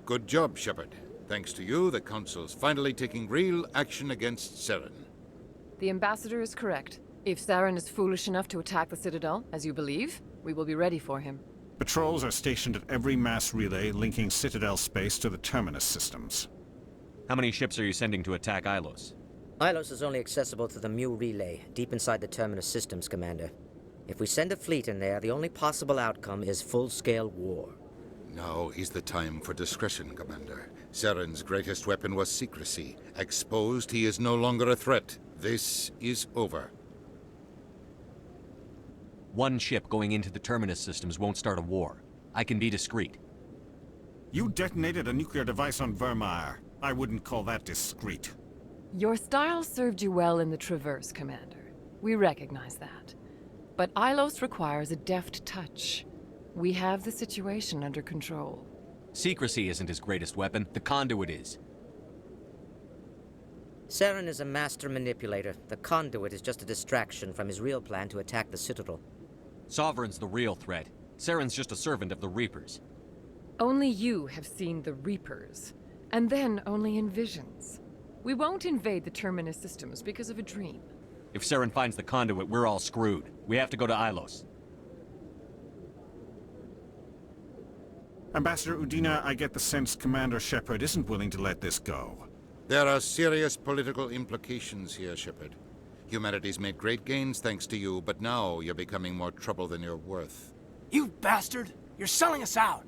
Good job, Shepard. Thanks to you, the Council's finally taking real action against Saren. The Ambassador is correct. If Saren is foolish enough to attack the Citadel, as you believe, we will be ready for him. Patrols are stationed at every mass relay linking Citadel space to the Terminus systems. How many ships are you sending to attack IIos? IIos is only accessible to the Mu relay, deep inside the Terminus systems, Commander. If we send a fleet in there, the only possible outcome is full-scale war. Now is the time for discretion, Commander. Saren's greatest weapon was secrecy. Exposed, he is no longer a threat. This is over. One ship going into the Terminus systems won't start a war. I can be discreet. You detonated a nuclear device on Vermeer. I wouldn't call that discreet. Your style served you well in the Traverse, Commander. We recognize that. But IIos requires a deft touch. We have the situation under control. Secrecy isn't his greatest weapon. The conduit is. Saren is a master manipulator. The conduit is just a distraction from his real plan to attack the Citadel. Sovereign's the real threat. Saren's just a servant of the Reapers. Only you have seen the Reapers, and then only in visions. We won't invade the Terminus systems because of a dream. If Saren finds the conduit, we're all screwed. We have to go to IIos. Ambassador Udina, I get the sense Commander Shepard isn't willing to let this go. There are serious political implications here, Shepard. Humanity's made great gains thanks to you, but now you're becoming more trouble than you're worth. You bastard! You're selling us out!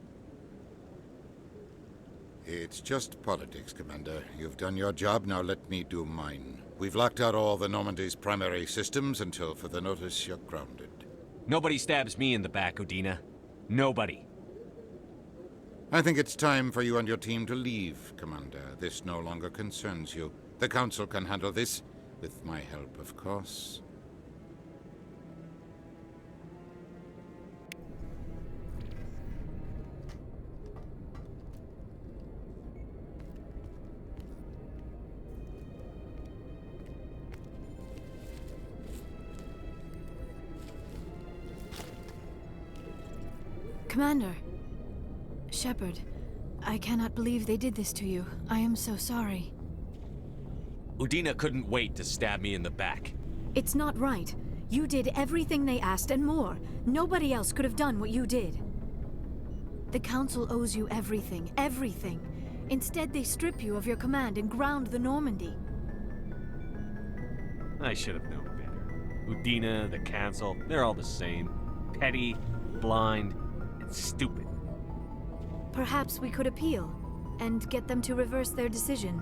It's just politics, Commander. You've done your job, now let me do mine. We've locked out all the Normandy's primary systems until further notice you're grounded. Nobody stabs me in the back, Udina. Nobody. I think it's time for you and your team to leave, Commander. This no longer concerns you. The Council can handle this, with my help, of course. Commander. Shepard, I cannot believe they did this to you. I am so sorry. Udina couldn't wait to stab me in the back. It's not right. You did everything they asked and more. Nobody else could have done what you did. The Council owes you everything, everything. Instead, they strip you of your command and ground the Normandy. I should have known better. Udina, the Council, they're all the same. Petty, blind, and stupid. Perhaps we could appeal, and get them to reverse their decision.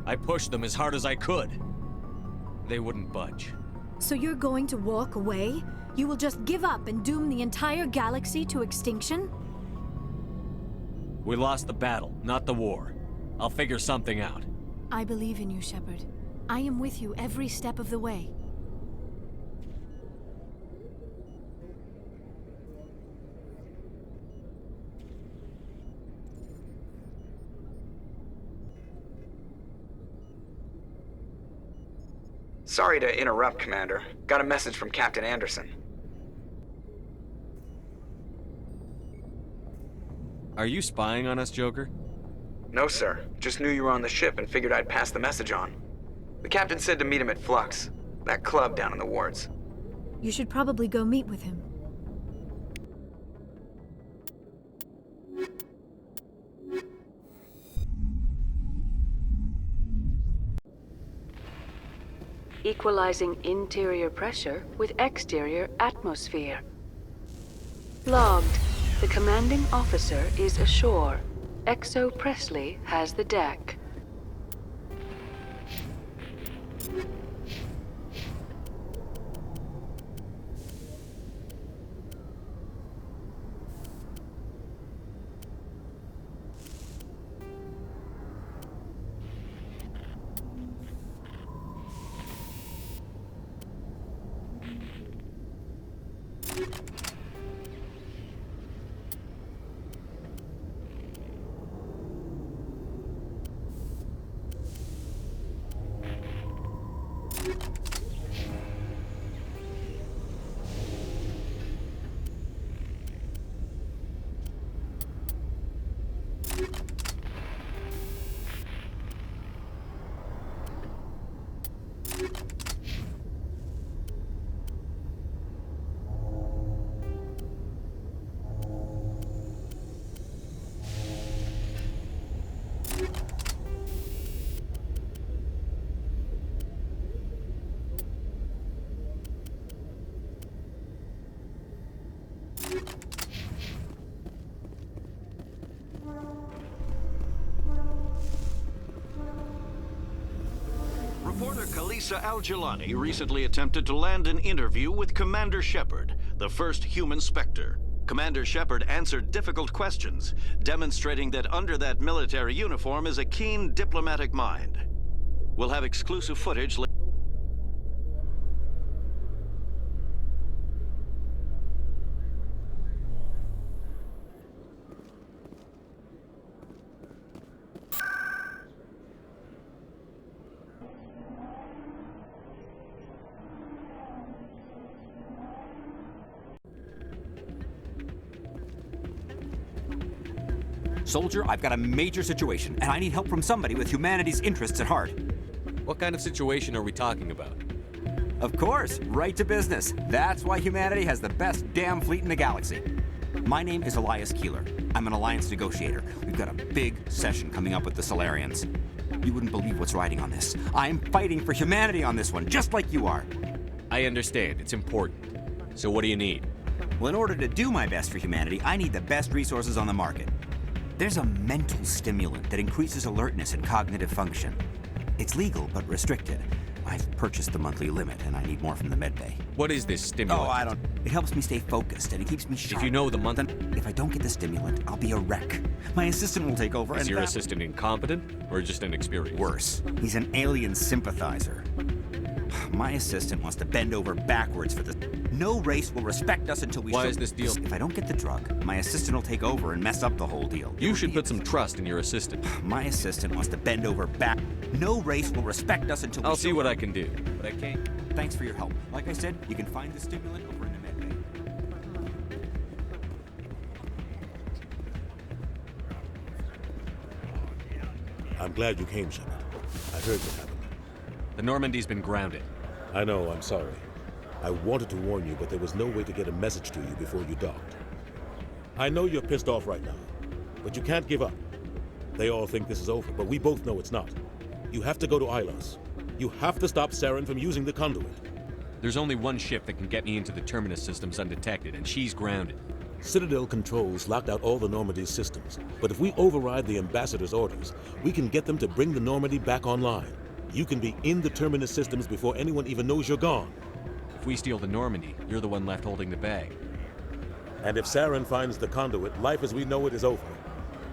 I pushed them as hard as I could. They wouldn't budge. So you're going to walk away? You will just give up and doom the entire galaxy to extinction? We lost the battle, not the war. I'll figure something out. I believe in you, Shepard. I am with you every step of the way. Sorry to interrupt, Commander. Got a message from Captain Anderson. Are you spying on us, Joker? No, sir. Just knew you were on the ship and figured I'd pass the message on. The captain said to meet him at Flux, that club down in the wards. You should probably go meet with him. Equalizing interior pressure with exterior atmosphere. Logged. The commanding officer is ashore. Exo Presley has the deck. Isa Al-Jelani recently attempted to land an interview with Commander Shepard, the first human Spectre. Commander Shepard answered difficult questions, demonstrating that under that military uniform is a keen diplomatic mind. We'll have exclusive footage later. Soldier, I've got a major situation, and I need help from somebody with humanity's interests at heart. What kind of situation are we talking about? Of course, right to business. That's why humanity has the best damn fleet in the galaxy. My name is IIos Keeler. I'm an alliance negotiator. We've got a big session coming up with the Solarians. You wouldn't believe what's riding on this. I'm fighting for humanity on this one, just like you are. I understand. It's important. So what do you need? Well, in order to do my best for humanity, I need the best resources on the market. There's a mental stimulant that increases alertness and cognitive function. It's legal, but restricted. I've purchased the monthly limit, and I need more from the medbay. What is this stimulant? Oh, I don't... It helps me stay focused, and it keeps me sharp. If you know the month... If I don't get the stimulant, I'll be a wreck. My assistant will take over, Is your assistant incompetent, or just inexperienced? Worse. He's an alien sympathizer. My assistant wants to bend over backwards for this. No race will respect us until we Why is this deal? If I don't get the drug, my assistant will take over and mess up the whole deal. You should put some trust in your assistant. My assistant wants to bend over back. No race will respect us until we I'll see what I can do, but I can't. Thanks for your help. Like I said, you can find the stimulant over in the medbay. I'm glad you came, Shepard. I heard what happened. The Normandy's been grounded. I know, I'm sorry. I wanted to warn you, but there was no way to get a message to you before you docked. I know you're pissed off right now, but you can't give up. They all think this is over, but we both know it's not. You have to go to IIos. You have to stop Saren from using the conduit. There's only one ship that can get me into the Terminus systems undetected, and she's grounded. Citadel controls locked out all the Normandy's systems, but if we override the Ambassador's orders, we can get them to bring the Normandy back online. You can be in the Terminus systems before anyone even knows you're gone. If we steal the Normandy, you're the one left holding the bag. And if Saren finds the conduit, life as we know it is over.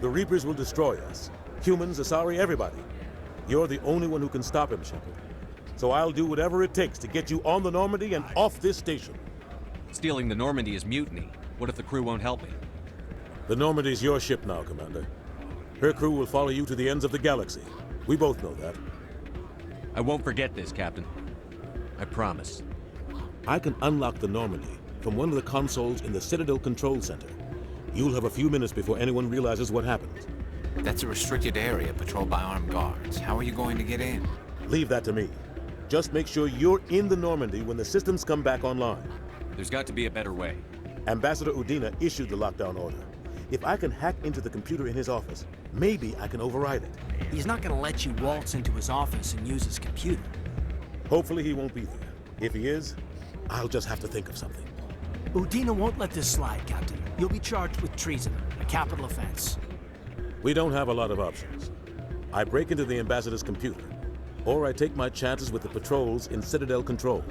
The Reapers will destroy us. Humans, Asari, everybody. You're the only one who can stop him, Shepard. So I'll do whatever it takes to get you on the Normandy and off this station. Stealing the Normandy is mutiny. What if the crew won't help me? The Normandy's your ship now, Commander. Her crew will follow you to the ends of the galaxy. We both know that. I won't forget this, Captain. I promise. I can unlock the Normandy from one of the consoles in the Citadel Control Center. You'll have a few minutes before anyone realizes what happened. That's a restricted area patrolled by armed guards. How are you going to get in? Leave that to me. Just make sure you're in the Normandy when the systems come back online. There's got to be a better way. Ambassador Udina issued the lockdown order. If I can hack into the computer in his office, maybe I can override it. He's not gonna let you waltz into his office and use his computer. Hopefully he won't be there. If he is, I'll just have to think of something. Udina won't let this slide, Captain. You'll be charged with treason, a capital offense. We don't have a lot of options. I break into the Ambassador's computer, or I take my chances with the patrols in Citadel Control.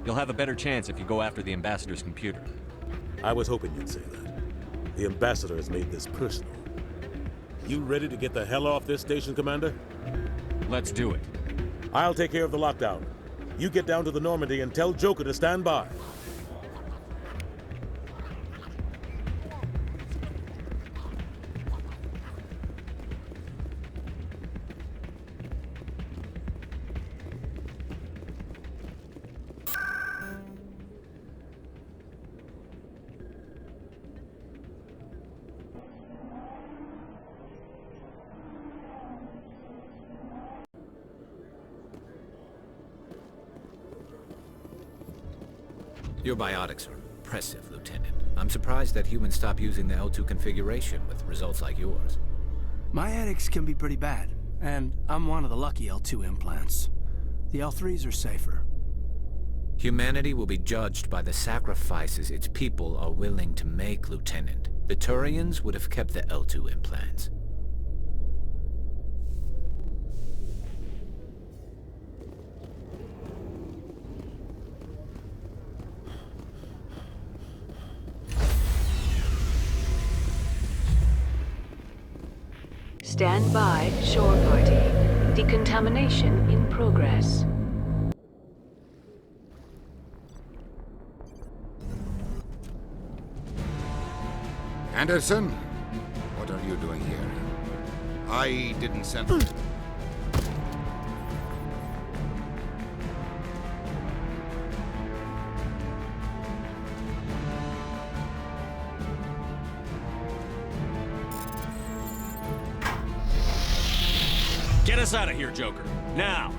You'll have a better chance if you go after the Ambassador's computer. I was hoping you'd say that. The Ambassador has made this personal. You ready to get the hell off this station, Commander? Let's do it. I'll take care of the lockdown. You get down to the Normandy and tell Joker to stand by. Your biotics are impressive, Lieutenant. I'm surprised that humans stop using the L2 configuration with results like yours. My addicts can be pretty bad, and I'm one of the lucky L2 implants. The L3s are safer. Humanity will be judged by the sacrifices its people are willing to make, Lieutenant. The Turians would have kept the L2 implants. Stand by, shore party. Decontamination in progress. Anderson, what are you doing here? I didn't send... Get us out of here, Joker. Now!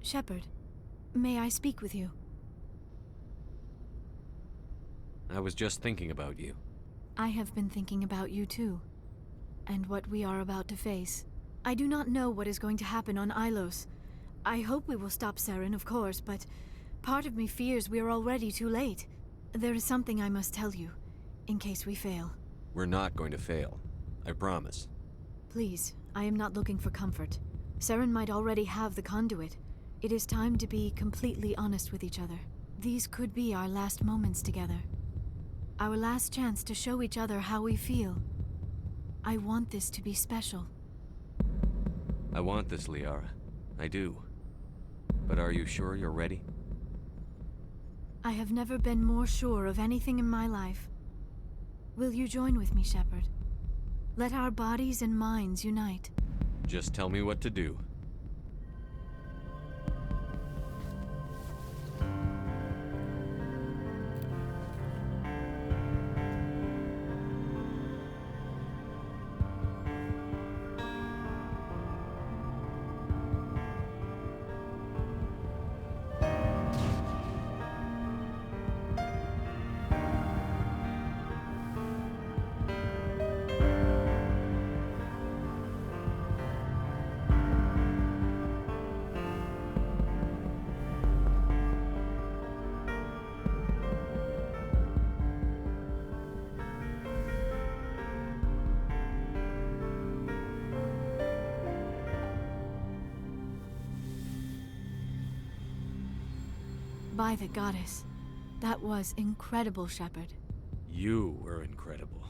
Shepard, may I speak with you? I was just thinking about you. I have been thinking about you too, and what we are about to face. I do not know what is going to happen on IIos. I hope we will stop Saren, of course, but part of me fears we are already too late. There is something I must tell you, in case we fail. We're not going to fail. I promise. Please, I am not looking for comfort. Saren might already have the conduit. It is time to be completely honest with each other. These could be our last moments together. Our last chance to show each other how we feel. I want this to be special. I want this, Liara. I do. But are you sure you're ready? I have never been more sure of anything in my life. Will you join with me, Shepard? Let our bodies and minds unite. Just tell me what to do. By the goddess. That was incredible, Shepard. You were incredible.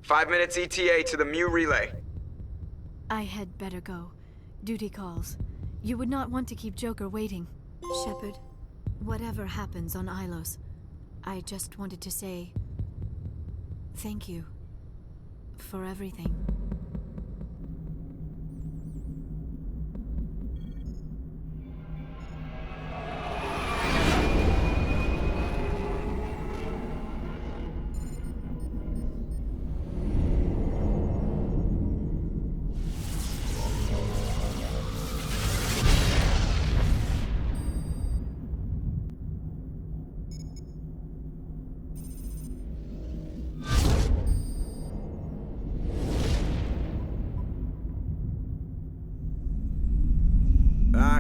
5 minutes ETA to the Mu relay. I had better go. Duty calls. You would not want to keep Joker waiting. Shepard, whatever happens on IIos, I just wanted to say... thank you. For everything.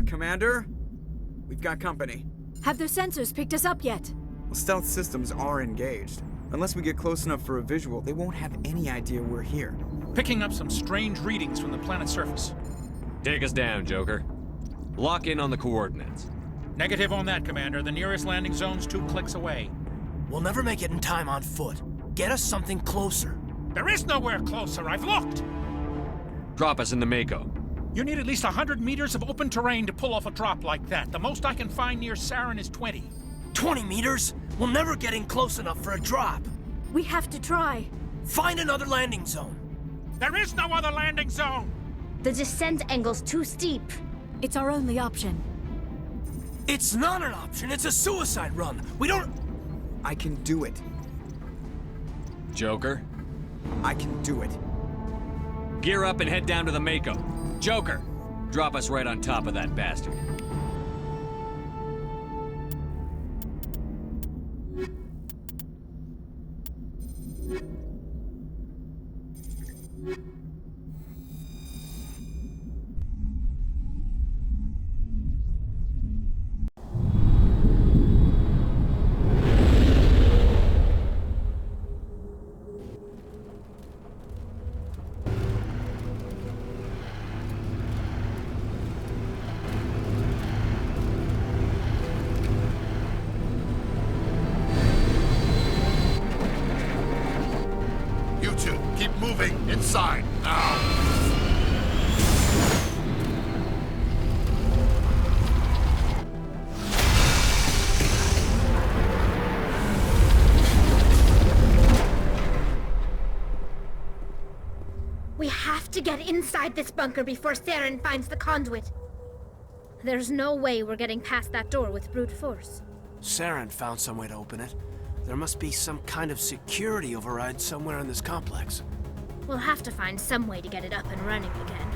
Commander? We've got company. Have their sensors picked us up yet? Well, stealth systems are engaged. Unless we get close enough for a visual, they won't have any idea we're here. Picking up some strange readings from the planet's surface. Take us down, Joker. Lock in on the coordinates. Negative on that, Commander. The nearest landing zone's 2 clicks away. We'll never make it in time on foot. Get us something closer. There is nowhere closer. I've looked. Drop us in the Mako. You need at least 100 meters of open terrain to pull off a drop like that. The most I can find near Saren is 20. 20 meters? We'll never get in close enough for a drop. We have to try. Find another landing zone. There is no other landing zone! The descent angle's too steep. It's our only option. It's not an option, it's a suicide run. We don't... I can do it. Joker? I can do it. Gear up and head down to the Mako. Joker, drop us right on top of that bastard. Keep moving inside now. We have to get inside this bunker before Saren finds the conduit. There's no way we're getting past that door with brute force. Saren found some way to open it. There must be some kind of security override somewhere in this complex. We'll have to find some way to get it up and running again.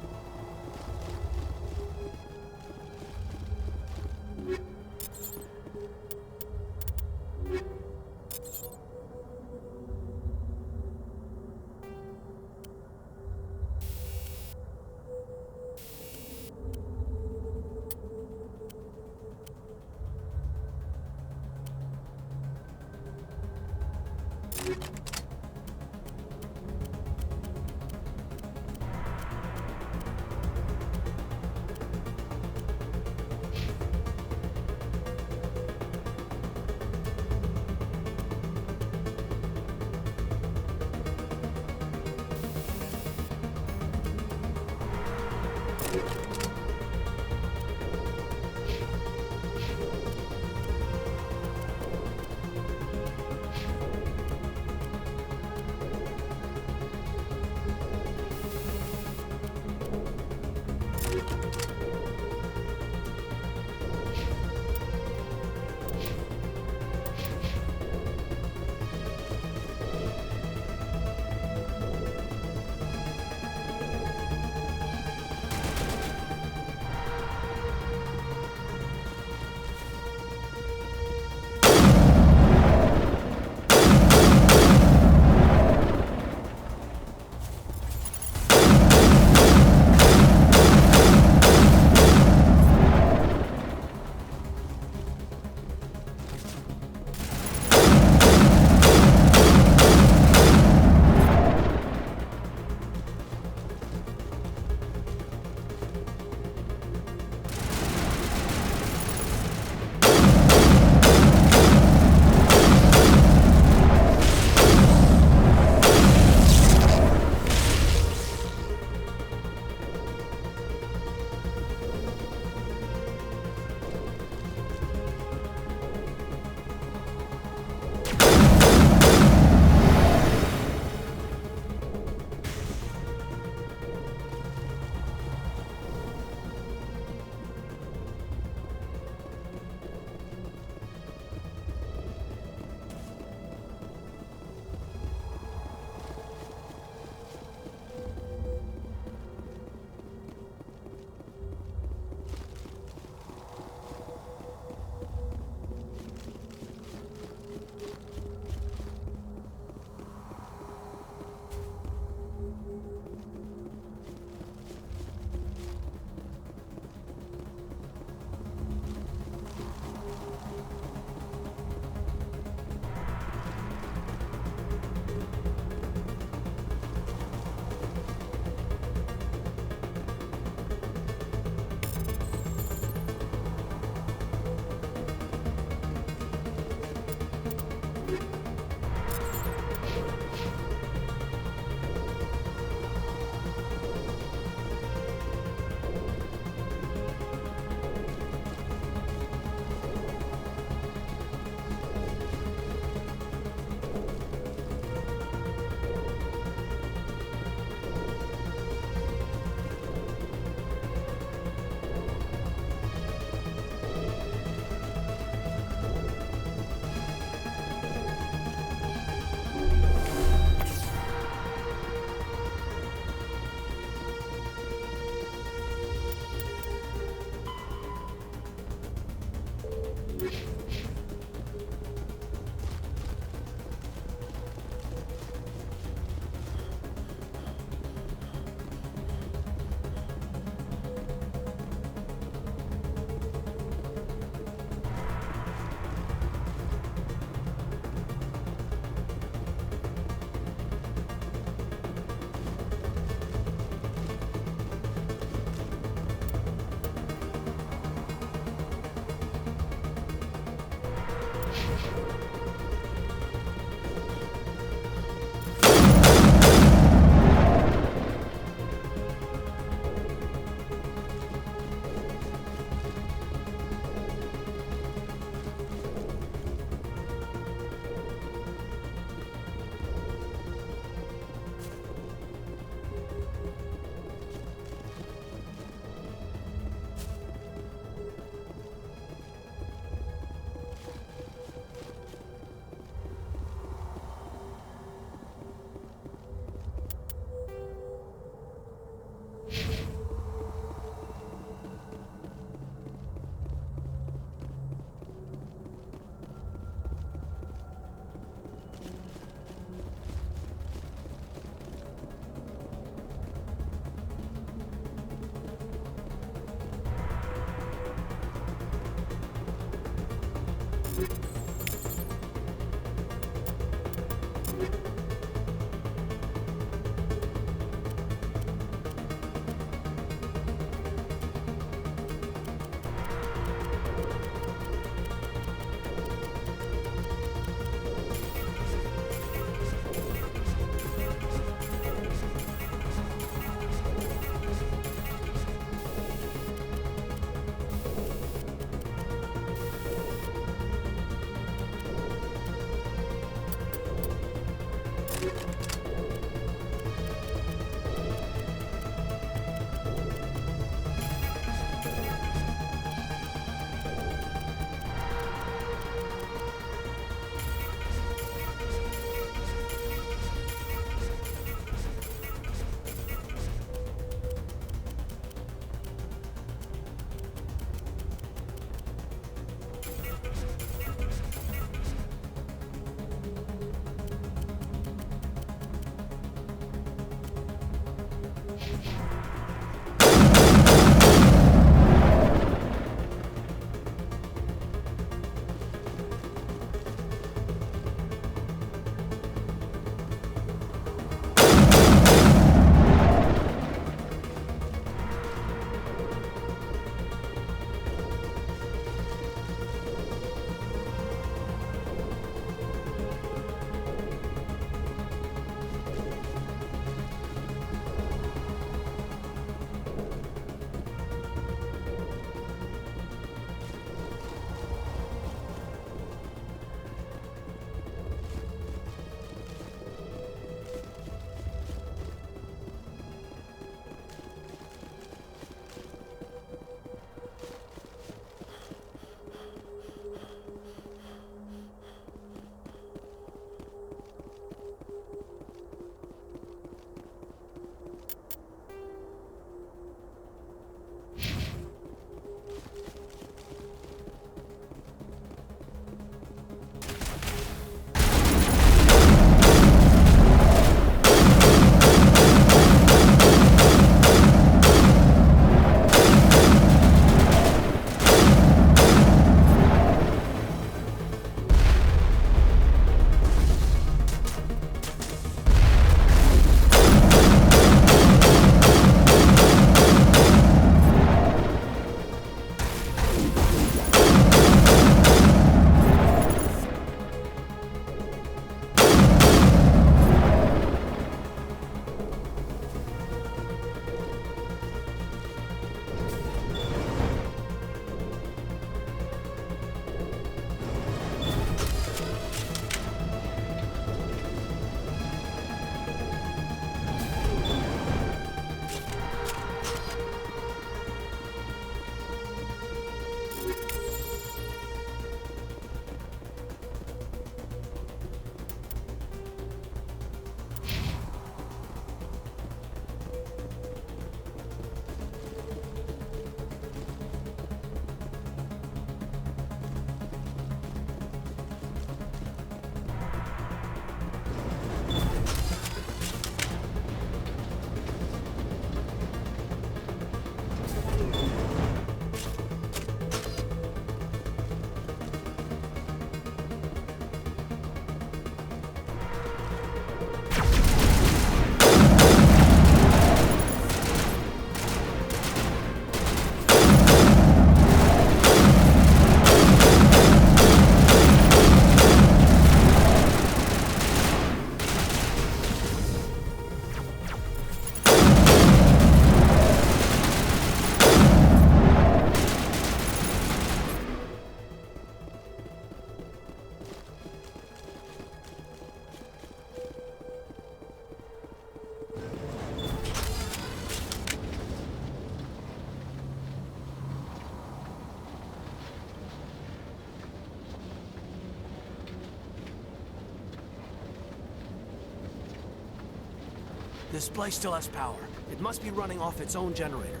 This place still has power. It must be running off its own generator.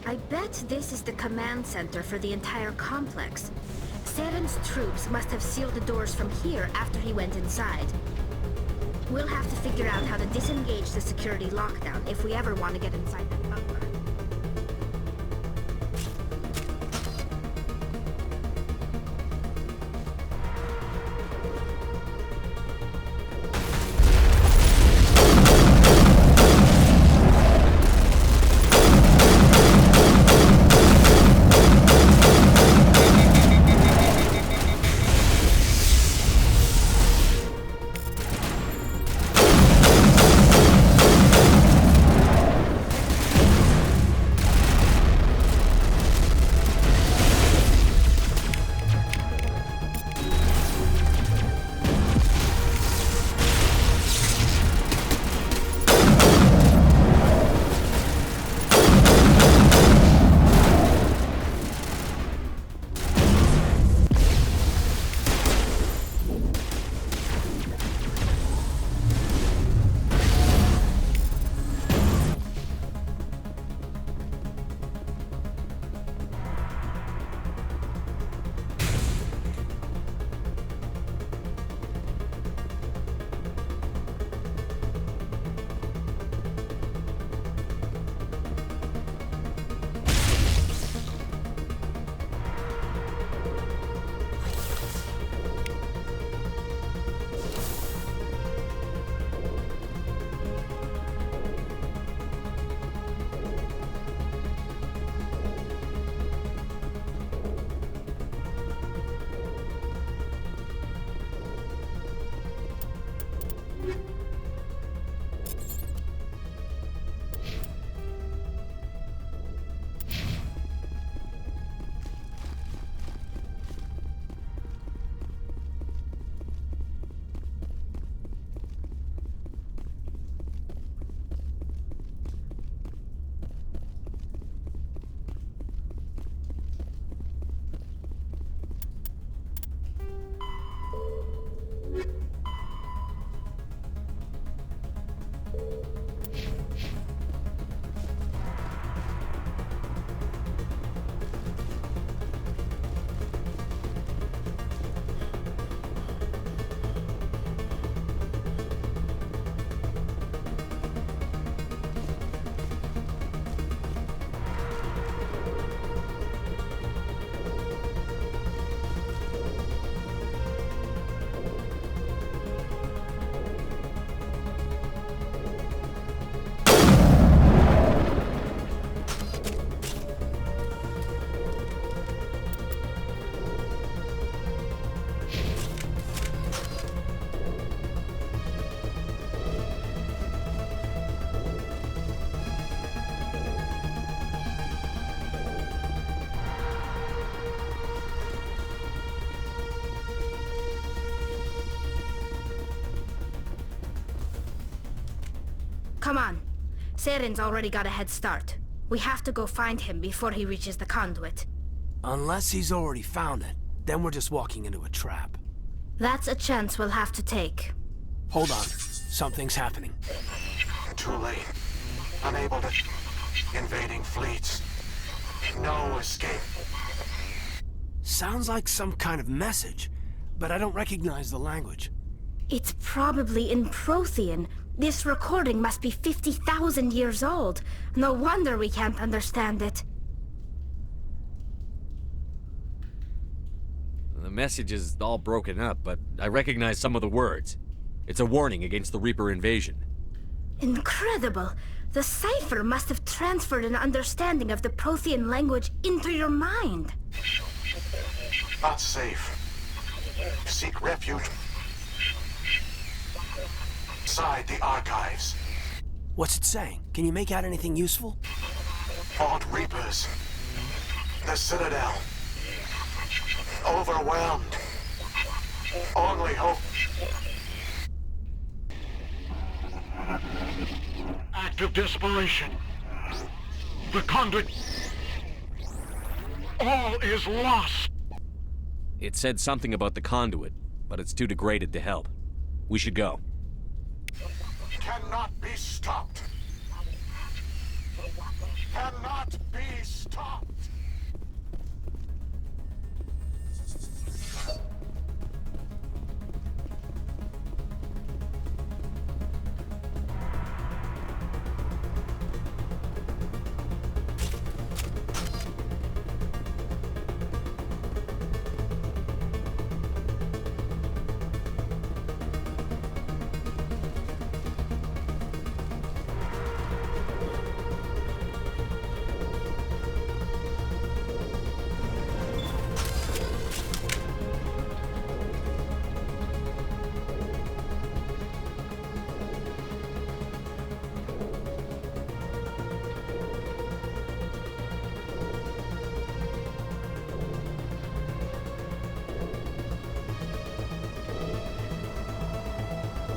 I bet this is the command center for the entire complex. Saren's troops must have sealed the doors from here after he went inside. We'll have to figure out how to disengage the security lockdown if we ever want to get inside that bunker. Come on. Saren's already got a head start. We have to go find him before he reaches the conduit. Unless he's already found it, then we're just walking into a trap. That's a chance we'll have to take. Hold on. Something's happening. Too late. Unable to... Invading fleets. No escape. Sounds like some kind of message, but I don't recognize the language. It's probably in Prothean. This recording must be 50,000 years old. No wonder we can't understand it. The message is all broken up, but I recognize some of the words. It's a warning against the Reaper invasion. Incredible! The cipher must have transferred an understanding of the Prothean language into your mind. Not safe. Seek refuge inside the archives. What's it saying? Can you make out anything useful? Fought Reapers. The Citadel. Overwhelmed. Only hope. Act of desperation. The conduit. All is lost. It said something about the conduit, but it's too degraded to help. We should go. Cannot be stopped. cannot be stopped.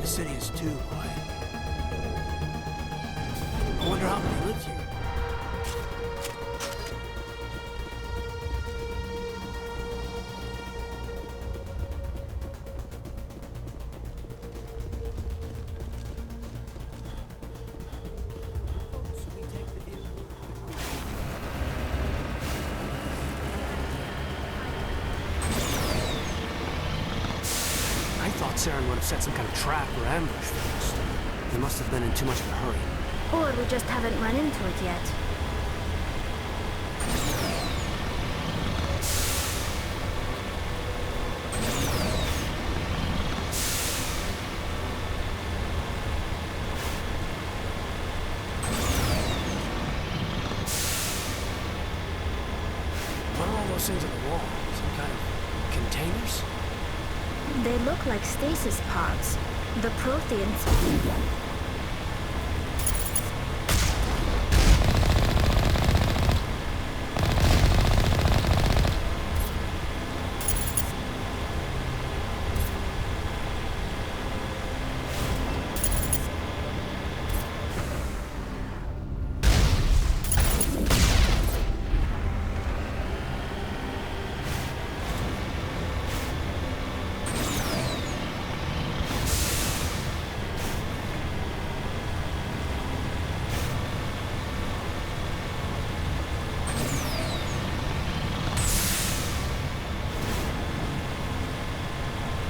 The city is too quiet. I wonder how many live here. I thought Saren would have set some kind of trap or ambush for us. They must have been in too much of a hurry. Or we just haven't run into it yet. What are all those things on the wall? Some kind of containers? They look like stasis pods. The Protheans...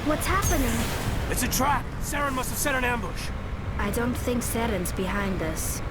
What's happening? It's a trap! Saren must have set an ambush! I don't think Saren's behind us.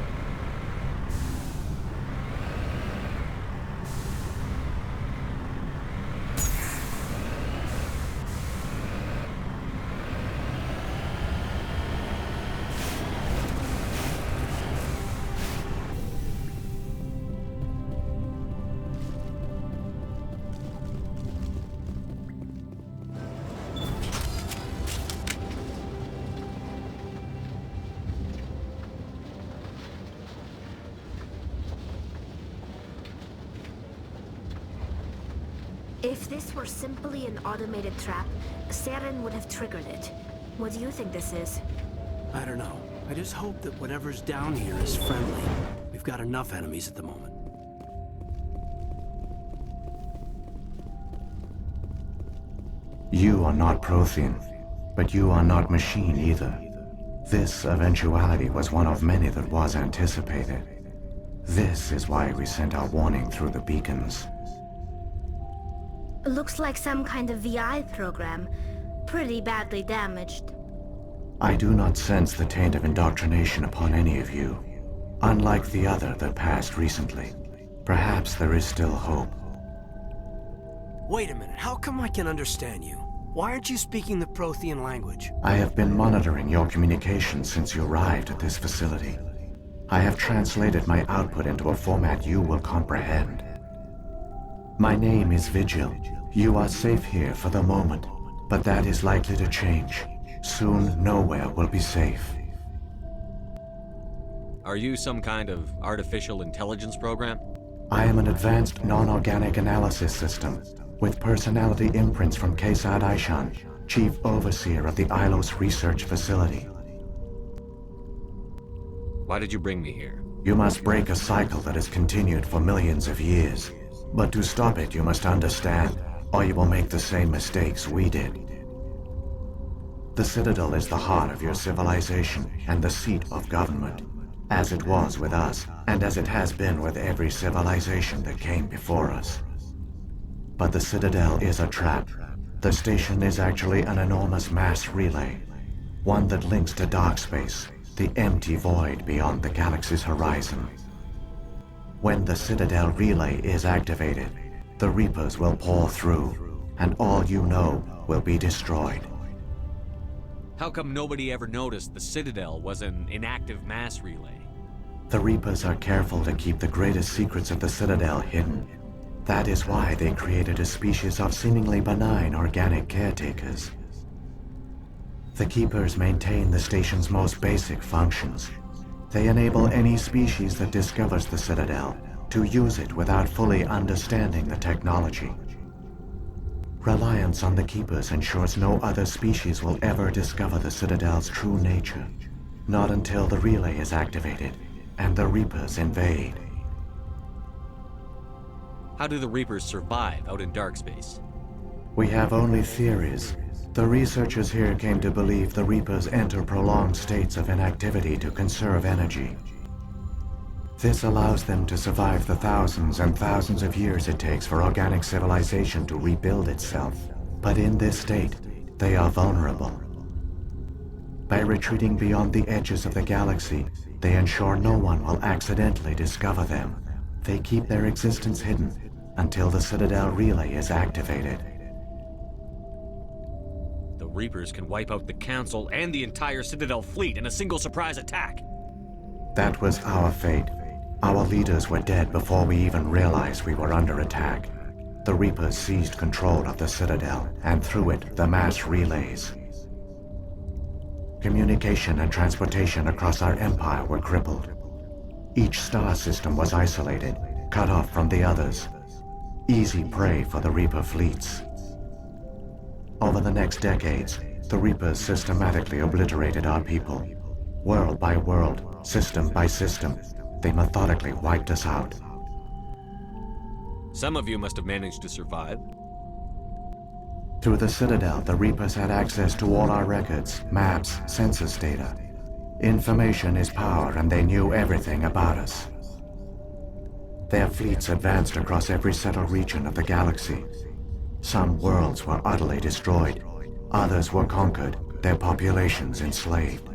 If this were simply an automated trap, Saren would have triggered it. What do you think this is? I don't know. I just hope that whatever's down here is friendly. We've got enough enemies at the moment. You are not Prothean, but you are not machine either. This eventuality was one of many that was anticipated. This is why we sent our warning through the beacons. Looks like some kind of VI program. Pretty badly damaged. I do not sense the taint of indoctrination upon any of you. Unlike the other that passed recently. Perhaps there is still hope. Wait a minute, how come I can understand you? Why aren't you speaking the Prothean language? I have been monitoring your communications since you arrived at this facility. I have translated my output into a format you will comprehend. My name is Vigil. You are safe here for the moment, but that is likely to change. Soon, nowhere will be safe. Are you some kind of artificial intelligence program? I am an advanced non-organic analysis system, with personality imprints from Kesad Aishan, Chief Overseer of the IIos Research Facility. Why did you bring me here? You must break a cycle that has continued for millions of years. But to stop it, you must understand, or you will make the same mistakes we did. The Citadel is the heart of your civilization and the seat of government. as it was with us, and as it has been with every civilization that came before us. But the Citadel is a trap. The station is actually an enormous mass relay, one that links to dark space, the empty void beyond the galaxy's horizon. When the Citadel relay is activated, the Reapers will pour through, and all you know will be destroyed. How come nobody ever noticed the Citadel was an inactive mass relay? The Reapers are careful to keep the greatest secrets of the Citadel hidden. That is why they created a species of seemingly benign organic caretakers. The Keepers maintain the station's most basic functions. They enable any species that discovers the Citadel to use it without fully understanding the technology. Reliance on the Keepers ensures no other species will ever discover the Citadel's true nature. Not until the relay is activated and the Reapers invade. How do the Reapers survive out in dark space? We have only theories. The researchers here came to believe the Reapers enter prolonged states of inactivity to conserve energy. This allows them to survive the thousands and thousands of years it takes for organic civilization to rebuild itself. But in this state, they are vulnerable. By retreating beyond the edges of the galaxy, they ensure no one will accidentally discover them. They keep their existence hidden until the Citadel relay is activated. The Reapers can wipe out the Council and the entire Citadel fleet in a single surprise attack. That was our fate. Our leaders were dead before we even realized we were under attack. The Reapers seized control of the Citadel, and through it, the mass relays. Communication and transportation across our empire were crippled. Each star system was isolated, cut off from the others. Easy prey for the Reaper fleets. Over the next decades, the Reapers systematically obliterated our people. World by world, system by system, they methodically wiped us out. Some of you must have managed to survive. Through the Citadel, the Reapers had access to all our records, maps, census data. Information is power, and they knew everything about us. Their fleets advanced across every settled region of the galaxy. Some worlds were utterly destroyed. Others were conquered, their populations enslaved.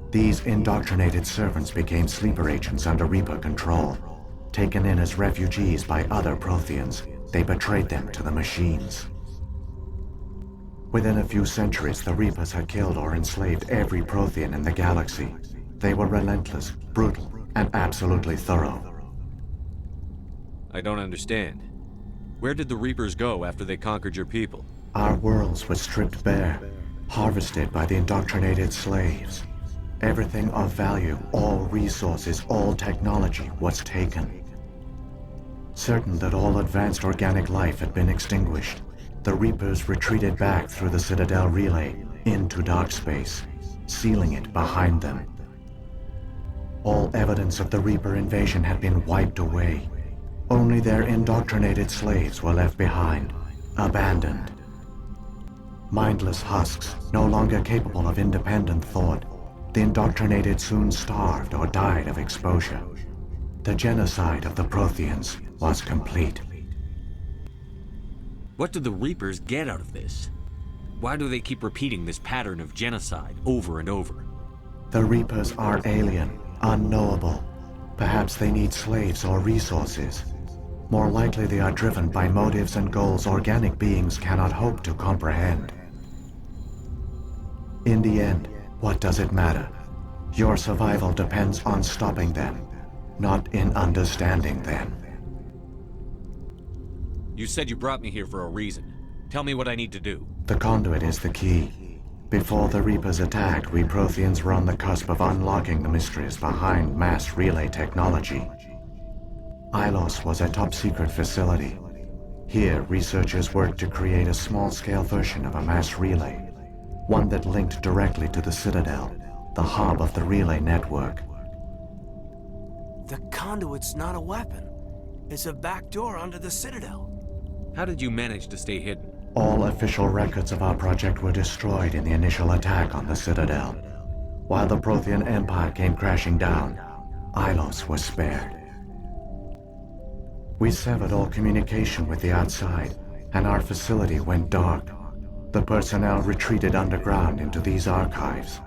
These indoctrinated servants became sleeper agents under Reaper control. Taken in as refugees by other Protheans, they betrayed them to the machines. Within a few centuries, the Reapers had killed or enslaved every Prothean in the galaxy. They were relentless, brutal, and absolutely thorough. I don't understand. Where did the Reapers go after they conquered your people? Our worlds were stripped bare, harvested by the indoctrinated slaves. Everything of value, all resources, all technology was taken. Certain that all advanced organic life had been extinguished, the Reapers retreated back through the Citadel relay into dark space, sealing it behind them. All evidence of the Reaper invasion had been wiped away. Only their indoctrinated slaves were left behind, abandoned. Mindless husks, no longer capable of independent thought, the indoctrinated soon starved or died of exposure. The genocide of the Protheans was complete. What do the Reapers get out of this? Why do they keep repeating this pattern of genocide over and over? The Reapers are alien, unknowable. Perhaps they need slaves or resources. More likely they are driven by motives and goals organic beings cannot hope to comprehend. In the end, what does it matter? Your survival depends on stopping them, not in understanding them. You said you brought me here for a reason. Tell me what I need to do. The conduit is the key. Before the Reapers attacked, we Protheans were on the cusp of unlocking the mysteries behind mass relay technology. IIos was a top-secret facility. Here, researchers worked to create a small-scale version of a mass relay, one that linked directly to the Citadel, the hub of the relay network. The conduit's not a weapon. It's a backdoor under the Citadel. How did you manage to stay hidden? All official records of our project were destroyed in the initial attack on the Citadel. While the Prothean Empire came crashing down, IIos was spared. We severed all communication with the outside, and our facility went dark. The personnel retreated underground into these archives.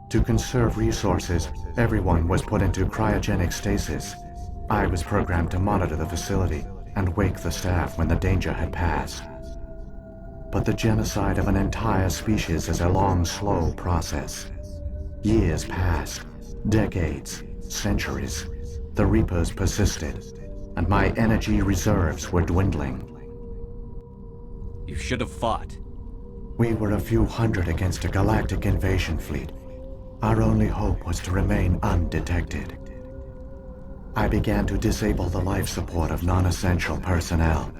To conserve resources, everyone was put into cryogenic stasis. I was programmed to monitor the facility and wake the staff when the danger had passed. But the genocide of an entire species is a long, slow process. Years passed, decades, centuries. The Reapers persisted, and my energy reserves were dwindling. You should have fought. We were a few hundred against a galactic invasion fleet. Our only hope was to remain undetected. I began to disable the life support of non-essential personnel.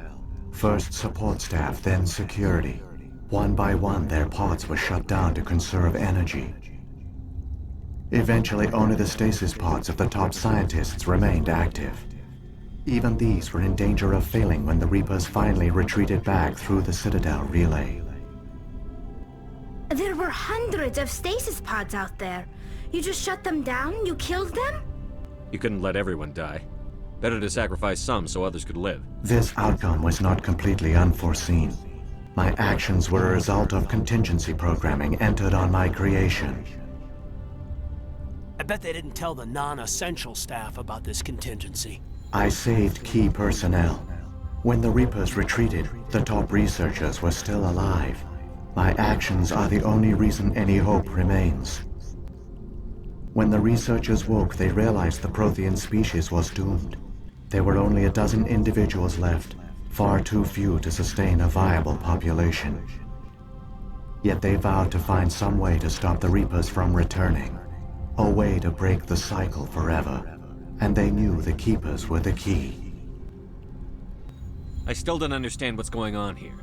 First support staff, then security. One by one, their pods were shut down to conserve energy. Eventually, only the stasis pods of the top scientists remained active. Even these were in danger of failing when the Reapers finally retreated back through the Citadel relay. There were hundreds of stasis pods out there. You just shut them down? You killed them? You couldn't let everyone die. Better to sacrifice some so others could live. This outcome was not completely unforeseen. My actions were a result of contingency programming entered on my creation. I bet they didn't tell the non-essential staff about this contingency. I saved key personnel. When the Reapers retreated, the top researchers were still alive. My actions are the only reason any hope remains. When the researchers woke, they realized the Prothean species was doomed. There were only a dozen individuals left, far too few to sustain a viable population. Yet they vowed to find some way to stop the Reapers from returning, a way to break the cycle forever, and they knew the Keepers were the key. I still don't understand what's going on here.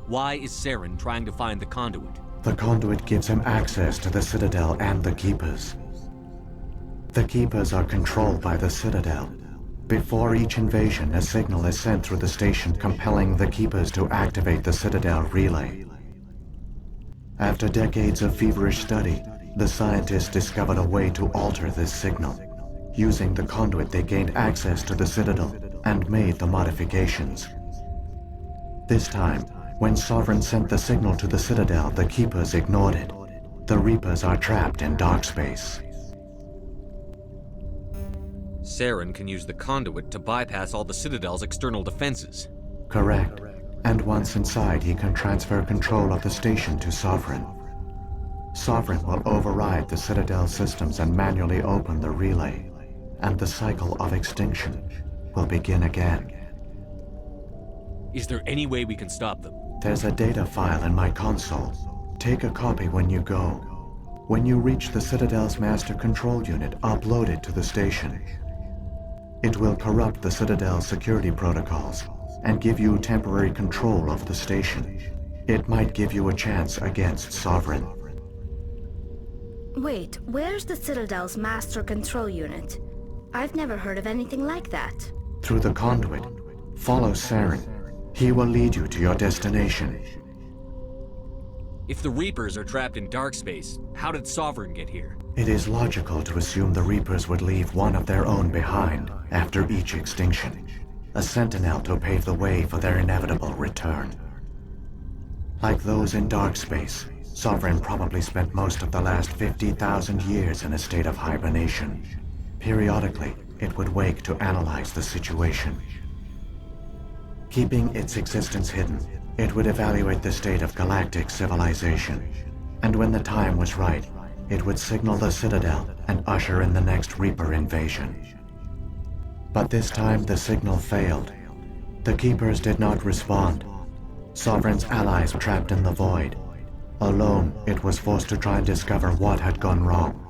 Why is Saren trying to find the conduit? The conduit gives him access to the Citadel and the Keepers. The Keepers are controlled by the Citadel. Before each invasion, a signal is sent through the station compelling the Keepers to activate the Citadel relay. After decades of feverish study, the scientists discovered a way to alter this signal. Using the conduit, they gained access to the Citadel and made the modifications. This time, when Sovereign sent the signal to the Citadel, the Keepers ignored it. The Reapers are trapped in dark space. Saren can use the conduit to bypass all the Citadel's external defenses. Correct. And once inside, he can transfer control of the station to Sovereign. Sovereign will override the Citadel systems and manually open the relay, and the cycle of extinction will begin again. Is there any way we can stop them? There's a data file in my console. Take a copy when you go. When you reach the Citadel's master control unit, upload it to the station. It will corrupt the Citadel's security protocols and give you temporary control of the station. It might give you a chance against Sovereign. Wait, where's the Citadel's master control unit? I've never heard of anything like that. Through the conduit, follow Saren. He will lead you to your destination. If the Reapers are trapped in dark space, how did Sovereign get here? It is logical to assume the Reapers would leave one of their own behind after each extinction. A sentinel to pave the way for their inevitable return. Like those in dark space, Sovereign probably spent most of the last 50,000 years in a state of hibernation. Periodically, it would wake to analyze the situation. Keeping its existence hidden, it would evaluate the state of galactic civilization. And when the time was right, it would signal the Citadel and usher in the next Reaper invasion. But this time the signal failed. The Keepers did not respond. Sovereign's allies trapped in the void. Alone, it was forced to try and discover what had gone wrong.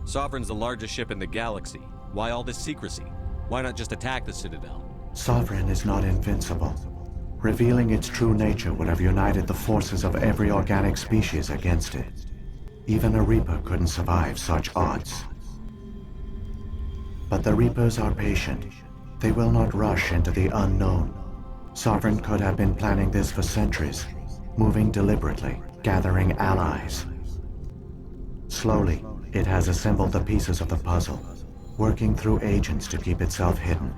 Sovereign's the largest ship in the galaxy. Why all this secrecy? Why not just attack the Citadel? Sovereign is not invincible. Revealing its true nature would have united the forces of every organic species against it. Even a Reaper couldn't survive such odds. But the Reapers are patient. They will not rush into the unknown. Sovereign could have been planning this for centuries, moving deliberately, gathering allies. Slowly, it has assembled the pieces of the puzzle, working through agents to keep itself hidden.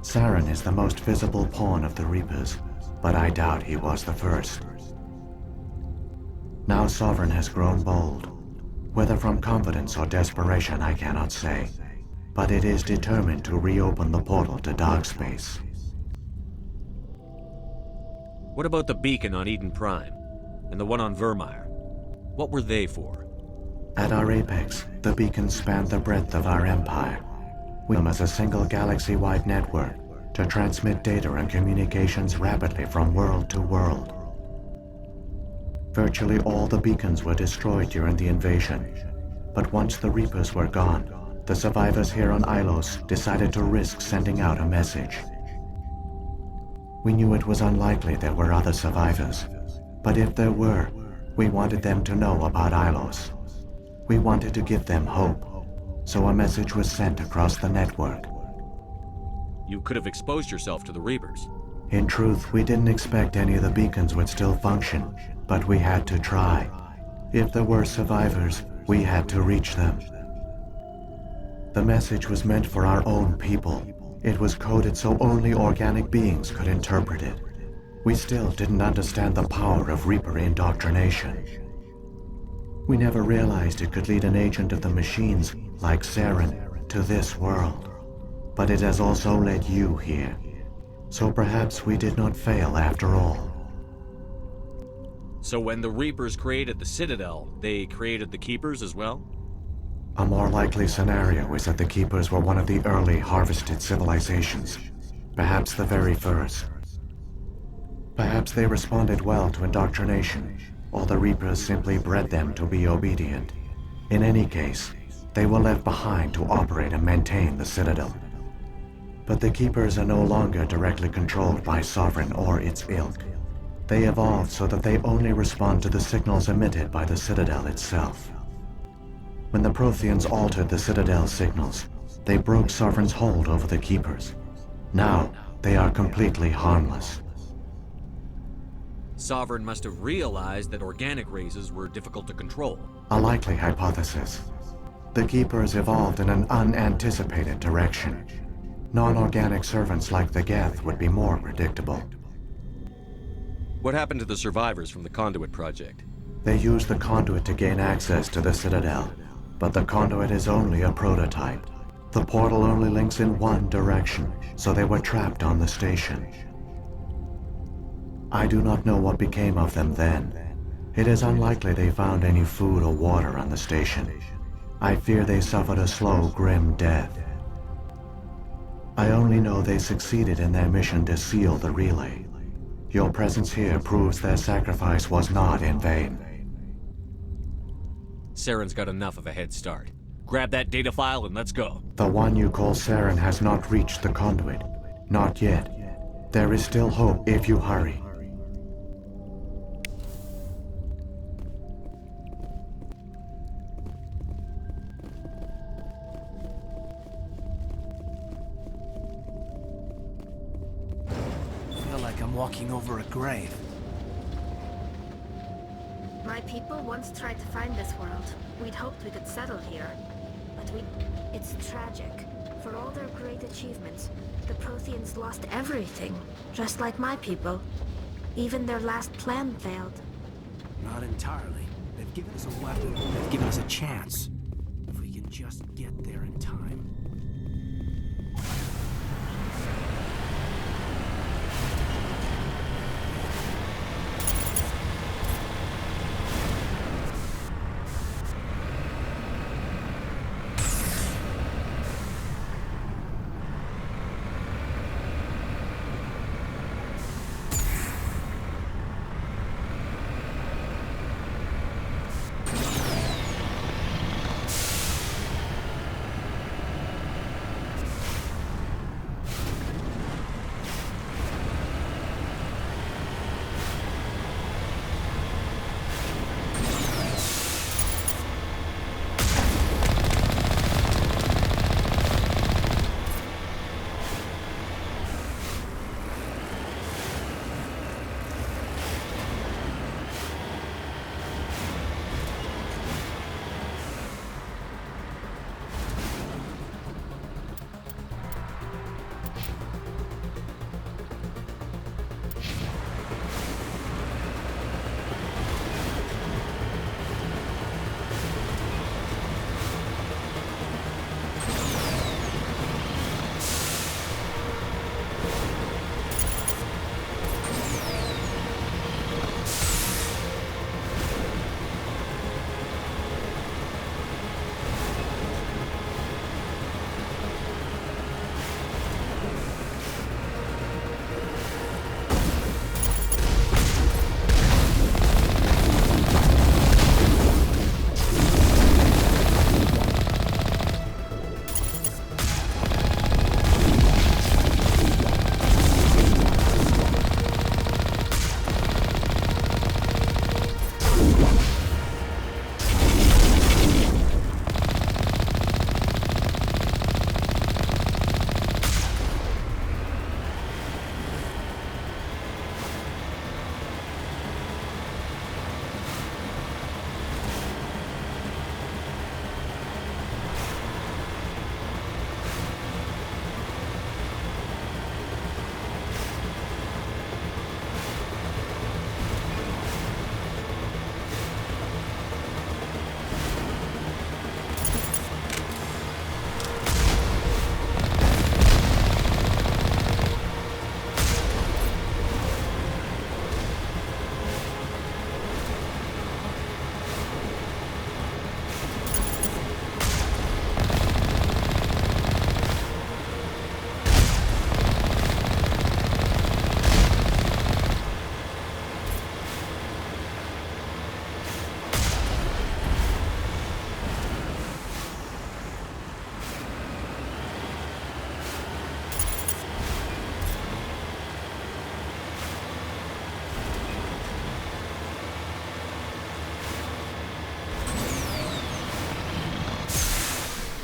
Saren is the most visible pawn of the Reapers, but I doubt he was the first. Now Sovereign has grown bold. Whether from confidence or desperation, I cannot say. But it is determined to reopen the portal to dark space. What about the beacon on Eden Prime? And the one on Vermeer? What were they for? At our apex, the beacons spanned the breadth of our empire. We as a single galaxy-wide network to transmit data and communications rapidly from world to world. Virtually all the beacons were destroyed during the invasion, but once the Reapers were gone, the survivors here on IIos decided to risk sending out a message. We knew it was unlikely there were other survivors, but if there were, we wanted them to know about IIos. We wanted to give them hope, so a message was sent across the network. You could have exposed yourself to the Reapers. In truth, we didn't expect any of the beacons would still function, but we had to try. If there were survivors, we had to reach them. The message was meant for our own people. It was coded so only organic beings could interpret it. We still didn't understand the power of Reaper indoctrination. We never realized it could lead an agent of the machines, like Saren, to this world. But it has also led you here. So perhaps we did not fail after all. So when the Reapers created the Citadel, they created the Keepers as well? A more likely scenario is that the Keepers were one of the early harvested civilizations. Perhaps the very first. Perhaps they responded well to indoctrination, or the Reapers simply bred them to be obedient. In any case, they were left behind to operate and maintain the Citadel. But the Keepers are no longer directly controlled by Sovereign or its ilk. They evolved so that they only respond to the signals emitted by the Citadel itself. When the Protheans altered the Citadel's signals, they broke Sovereign's hold over the Keepers. Now, they are completely harmless. Sovereign must have realized that organic races were difficult to control. A likely hypothesis. The Keepers evolved in an unanticipated direction. Non-organic servants like the Geth would be more predictable. What happened to the survivors from the Conduit project? They used the Conduit to gain access to the Citadel, but the Conduit is only a prototype. The portal only links in one direction, so they were trapped on the station. I do not know what became of them then. It is unlikely they found any food or water on the station. I fear they suffered a slow, grim death. I only know they succeeded in their mission to seal the relay. Your presence here proves their sacrifice was not in vain. Saren's got enough of a head start. Grab that data file and let's go. The one you call Saren has not reached the Conduit. Not yet. There is still hope if you hurry. I'm walking over a grave. My people once tried to find this world. We'd hoped we could settle here. But it's tragic. For all their great achievements, the Protheans lost everything. Just like my people. Even their last plan failed. Not entirely. They've given us a weapon. They've given us a chance. If we can just get there in time.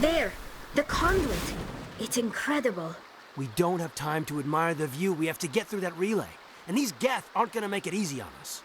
There! The conduit! It's incredible. We don't have time to admire the view. We have to get through that relay. And these Geth aren't gonna make it easy on us.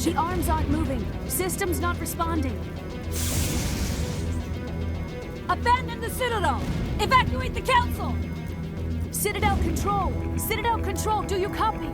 The arms aren't moving. Systems not responding. Abandon the Citadel! Evacuate the Council! Citadel Control! Citadel Control, do you copy?